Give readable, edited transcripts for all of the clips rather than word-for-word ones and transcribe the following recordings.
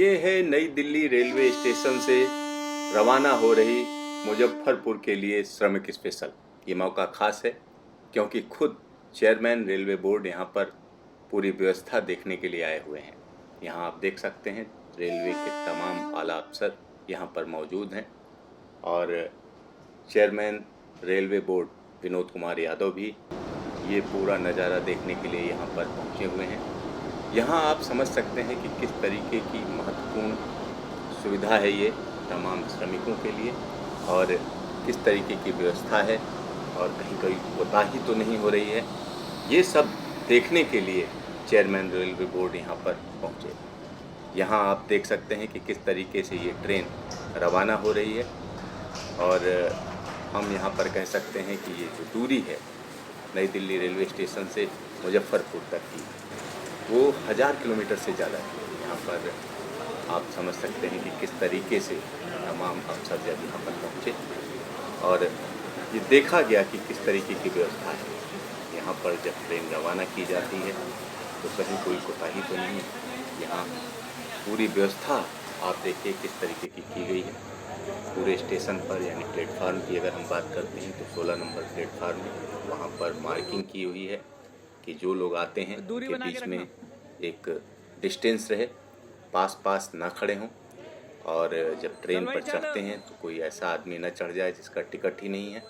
ये है नई दिल्ली रेलवे स्टेशन से रवाना हो रही मुजफ्फरपुर के लिए श्रमिक स्पेशल। ये मौका खास है क्योंकि खुद चेयरमैन रेलवे बोर्ड यहाँ पर पूरी व्यवस्था देखने के लिए आए हुए हैं। यहाँ आप देख सकते हैं रेलवे के तमाम आला अफसर यहाँ पर मौजूद हैं और chairman railway board Vinod Kumar Yadav भी ये पूरा नज़ारा देखने के लिए यहाँ पर पहुँचे हुए हैं। यहाँ आप समझ सकते हैं कि किस तरीके की महत्वपूर्ण सुविधा है ये तमाम श्रमिकों के लिए और किस तरीके की व्यवस्था है और कहीं कोई कोताही तो नहीं हो रही है। ये सब देखने के लिए चेयरमैन रेलवे बोर्ड यहाँ पर पहुँचे। यहाँ आप देख सकते हैं कि किस तरीके से ये ट्रेन रवाना हो रही है और हम यहाँ पर कह सकते हैं कि ये जो दूरी है नई दिल्ली रेलवे स्टेशन से मुजफ्फरपुर तक की वो 1000 किलोमीटर से ज़्यादा है। यहाँ पर आप समझ सकते हैं कि किस तरीके से तमाम अफसर जब यहाँ पर पहुँचे और ये देखा गया कि किस तरीके की व्यवस्था है। यहाँ पर जब ट्रेन रवाना की जाती है तो कहीं कोई कोताही तो नहीं है। यहाँ पूरी व्यवस्था आप देखिए किस तरीके की गई है। पूरे स्टेशन पर यानी प्लेटफार्म की अगर हम बात करते हैं तो 16 नंबर प्लेटफार्म में वहाँ पर मार्किंग की हुई है कि जो लोग आते हैं उनके बीच में एक डिस्टेंस रहे, पास ना खड़े हों और जब ट्रेन पर चढ़ते हैं तो कोई ऐसा आदमी न चढ़ जाए जिसका टिकट ही नहीं है।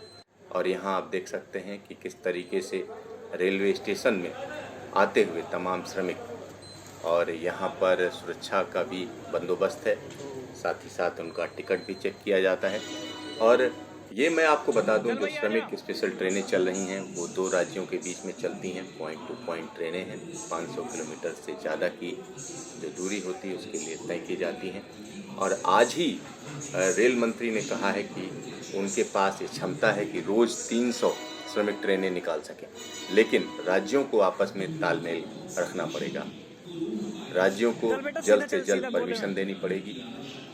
और यहाँ आप देख सकते हैं कि किस तरीके से रेलवे स्टेशन में आते हुए तमाम श्रमिक और यहाँ पर सुरक्षा का भी बंदोबस्त है, साथ ही साथ उनका टिकट भी चेक किया जाता है। और ये मैं आपको बता दूं जो श्रमिक स्पेशल ट्रेनें चल रही हैं वो 2 राज्यों के बीच में चलती हैं। पॉइंट टू पॉइंट ट्रेनें हैं। 500 किलोमीटर से ज़्यादा की जो दूरी होती है उसके लिए तय की जाती हैं। और आज ही रेल मंत्री ने कहा है कि उनके पास ये क्षमता है कि रोज़ 300 श्रमिक ट्रेनें निकाल सकें, लेकिन राज्यों को आपस में तालमेल रखना पड़ेगा। राज्यों को जल्द से जल्द परमिशन देनी पड़ेगी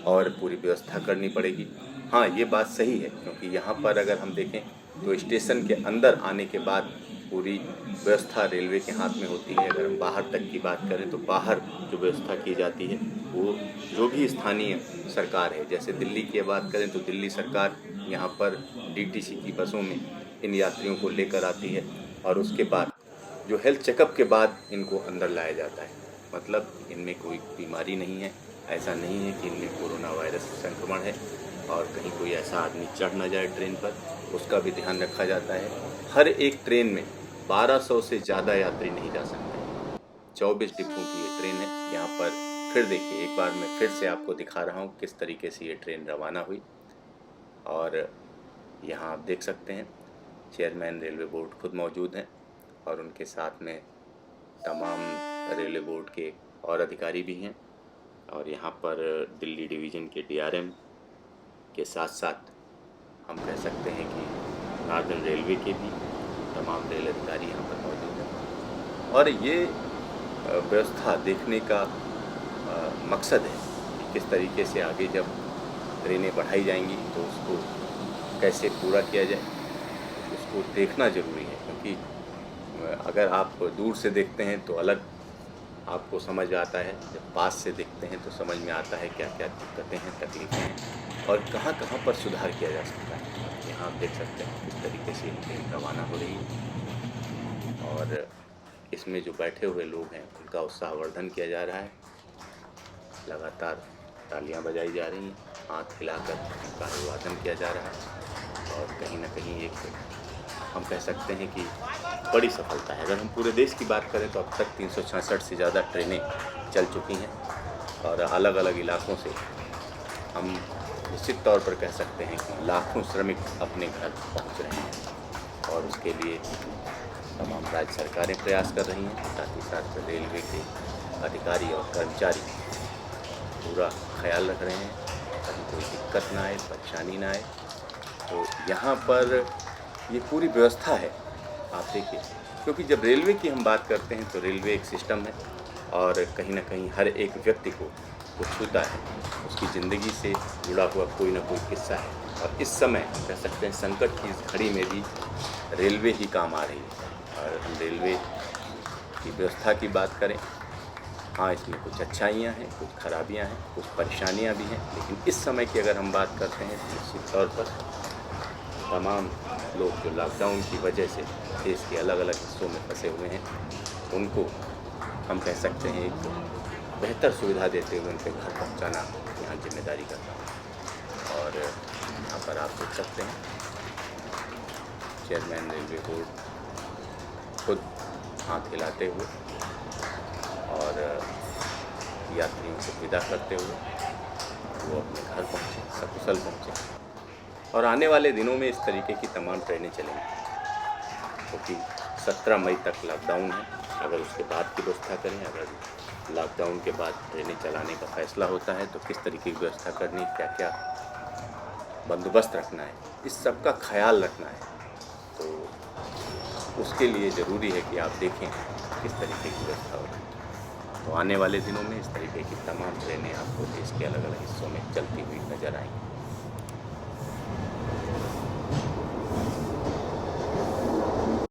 और पूरी व्यवस्था करनी पड़ेगी। हाँ, ये बात सही है क्योंकि यहाँ पर अगर हम देखें तो स्टेशन के अंदर आने के बाद पूरी व्यवस्था रेलवे के हाथ में होती है। अगर हम बाहर तक की बात करें तो बाहर जो व्यवस्था की जाती है वो जो भी स्थानीय सरकार है, जैसे दिल्ली की बात करें तो दिल्ली सरकार यहाँ पर डीटीसी की बसों में इन यात्रियों को लेकर आती है और उसके बाद जो हेल्थ चेकअप के बाद इनको अंदर लाया जाता है। मतलब इनमें कोई बीमारी नहीं है, ऐसा नहीं है कि इनमें कोरोना वायरस संक्रमण है और कहीं कोई ऐसा आदमी चढ़ ना जाए ट्रेन पर, उसका भी ध्यान रखा जाता है। हर एक ट्रेन में 1200 से ज़्यादा यात्री नहीं जा सकते। 24 डिब्बों की ये ट्रेन है। यहाँ पर फिर देखिए एक बार मैं फिर से आपको दिखा रहा हूँ किस तरीके से ये ट्रेन रवाना हुई और यहाँ आप देख सकते हैं चेयरमैन रेलवे बोर्ड खुद मौजूद हैं और उनके साथ में तमाम रेलवे बोर्ड के और अधिकारी भी हैं। और यहाँ पर दिल्ली डिवीज़न के डीआरएम के साथ साथ हम कह सकते हैं कि नॉर्दर्न रेलवे के भी तमाम रेल अधिकारी यहाँ पर मौजूद हैं। और ये व्यवस्था देखने का मकसद है कि किस तरीके से आगे जब ट्रेनें बढ़ाई जाएंगी तो उसको कैसे पूरा किया जाए, उसको देखना ज़रूरी है। क्योंकि अगर आप दूर से देखते हैं तो अलग आपको समझ आता है, जब पास से देखते हैं तो समझ में आता है क्या क्या दिक्कतें हैं, तकलीफ़ें हैं और कहाँ कहाँ पर सुधार किया जा सकता है। यहाँ आप देख सकते हैं किस तरीके से ट्रेन रवाना हो रही है और इसमें जो बैठे हुए लोग हैं उनका उत्साहवर्धन किया जा रहा है। लगातार तालियां बजाई जा रही हैं, हाथ हिलाकर उनका अभिवादन किया जा रहा है और कहीं ना कहीं एक हम कह सकते हैं कि बड़ी सफलता है। अगर हम पूरे देश की बात करें तो अब तक 366 से ज़्यादा ट्रेनें चल चुकी हैं और अलग अलग इलाकों से हम निश्चित तौर पर कह सकते हैं कि लाखों श्रमिक अपने घर पहुंच रहे हैं और उसके लिए तमाम राज्य सरकारें प्रयास कर रही हैं। साथ ही साथ रेलवे के अधिकारी और कर्मचारी पूरा ख्याल रख रहे हैं ताकि कोई दिक्कत ना आए, परेशानी ना आए। तो यहाँ पर ये पूरी व्यवस्था है आप देखिए, क्योंकि जब रेलवे की हम बात करते हैं तो रेलवे एक सिस्टम है और कहीं ना कहीं हर एक व्यक्ति को वो छूता है, उसकी ज़िंदगी से जुड़ा हुआ कोई ना कोई किस्सा है। और इस समय कह सकते हैं संकट की इस घड़ी में भी रेलवे ही काम आ रही है। और हम रेलवे की व्यवस्था की बात करें हाँ, इसमें कुछ अच्छाइयाँ हैं, कुछ खराबियाँ हैं, कुछ परेशानियाँ भी हैं, लेकिन इस समय की अगर हम बात करते हैं तो निश्चित तौर पर तमाम लोग जो लॉकडाउन की वजह से देश के अलग-अलग हिस्सों में फँसे हुए हैं, उनको हम कह सकते हैं एक बेहतर सुविधा देते हुए उनके घर पहुँचाना यहाँ ज़िम्मेदारी का काम है। और यहाँ पर आप देख सकते हैं चेयरमैन रेलवे बोर्ड खुद हाथ हिलाते हुए और यात्रियों को विदा करते हुए वो अपने घर पहुँचे, सकुशल पहुँचे। और आने वाले दिनों में इस तरीके की तमाम ट्रेनें चलेंगी, क्योंकि 17 मई तक लॉकडाउन है। अगर उसके बाद की व्यवस्था करें, अगर लॉकडाउन के बाद ट्रेनें चलाने का फ़ैसला होता है तो किस तरीके की व्यवस्था करनी, क्या क्या बंदोबस्त रखना है, इस सब का ख्याल रखना है। तो उसके लिए ज़रूरी है कि आप देखें किस तरीके की व्यवस्था होगी। तो आने वाले दिनों में इस तरीके की तमाम ट्रेनें आपको देश के अलग-अलग हिस्सों में चलती हुई नज़र आएंगी।